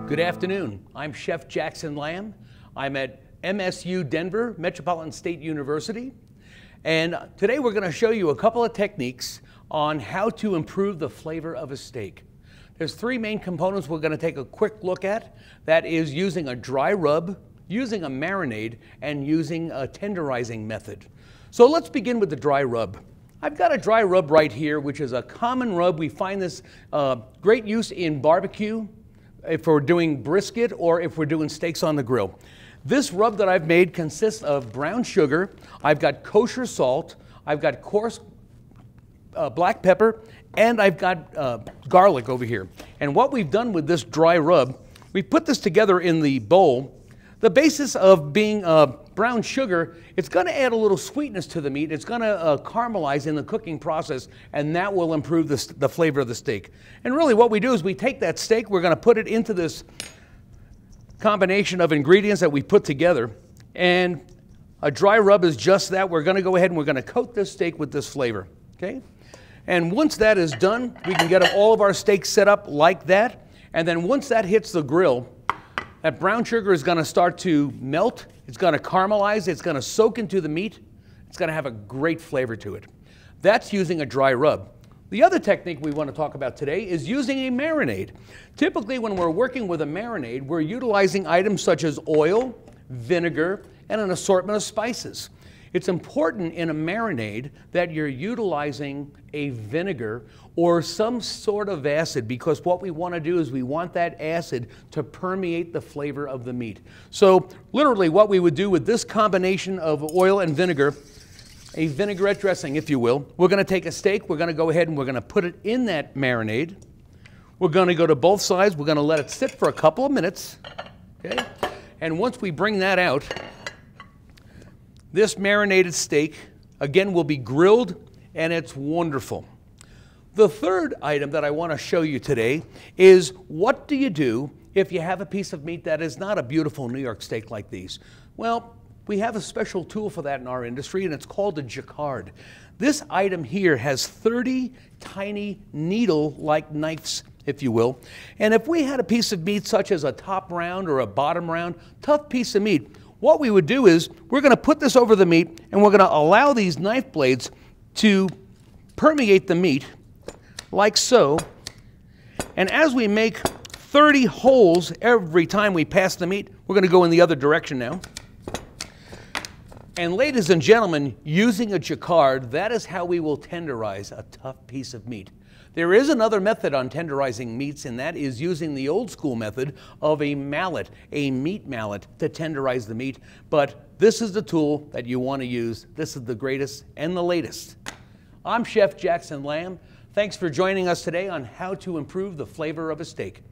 Good afternoon. I'm Chef Jackson Lamb. I'm at MSU Denver, Metropolitan State University. And today we're going to show you a couple of techniques on how to improve the flavor of a steak. There's three main components we're going to take a quick look at. That is using a dry rub, using a marinade, and using a tenderizing method. So let's begin with the dry rub. I've got a dry rub right here, which is a common rub. We find this great use in barbecue, if we're doing brisket or if we're doing steaks on the grill. This rub that I've made consists of brown sugar, I've got kosher salt, I've got coarse black pepper, and I've got garlic over here. And what we've done with this dry rub, we put this together in the bowl. The basis of being brown sugar, it's going to add a little sweetness to the meat. It's going to caramelize in the cooking process, and that will improve the flavor of the steak. And really what we do is we take that steak, we're going to put it into this combination of ingredients that we put together, and a dry rub is just that. We're going to go ahead and we're going to coat this steak with this flavor, okay? And once that is done, we can get all of our steaks set up like that, and then once that hits the grill, that brown sugar is going to start to melt, it's going to caramelize, it's going to soak into the meat, it's going to have a great flavor to it. That's using a dry rub. The other technique we want to talk about today is using a marinade. Typically when we're working with a marinade, we're utilizing items such as oil, vinegar, and an assortment of spices. It's important in a marinade that you're utilizing a vinegar or some sort of acid, because what we want to do is we want that acid to permeate the flavor of the meat. So literally what we would do with this combination of oil and vinegar, a vinaigrette dressing if you will, we're going to take a steak, we're going to go ahead and we're going to put it in that marinade. We're going to go to both sides, we're going to let it sit for a couple of minutes, okay? And once we bring that out, this marinated steak, again, will be grilled, and it's wonderful. The third item that I want to show you today is what do you do if you have a piece of meat that is not a beautiful New York steak like these? Well, we have a special tool for that in our industry, and it's called a jacquard. This item here has 30 tiny needle-like knives, if you will. And if we had a piece of meat such as a top round or a bottom round, tough piece of meat, what we would do is we're going to put this over the meat and we're going to allow these knife blades to permeate the meat like so. And as we make 30 holes every time we pass the meat, we're going to go in the other direction now. And ladies and gentlemen, using a jacquard, that is how we will tenderize a tough piece of meat. There is another method on tenderizing meats, and that is using the old school method of a mallet, a meat mallet, to tenderize the meat. But this is the tool that you want to use. This is the greatest and the latest. I'm Chef Jackson Lamb. Thanks for joining us today on how to improve the flavor of a steak.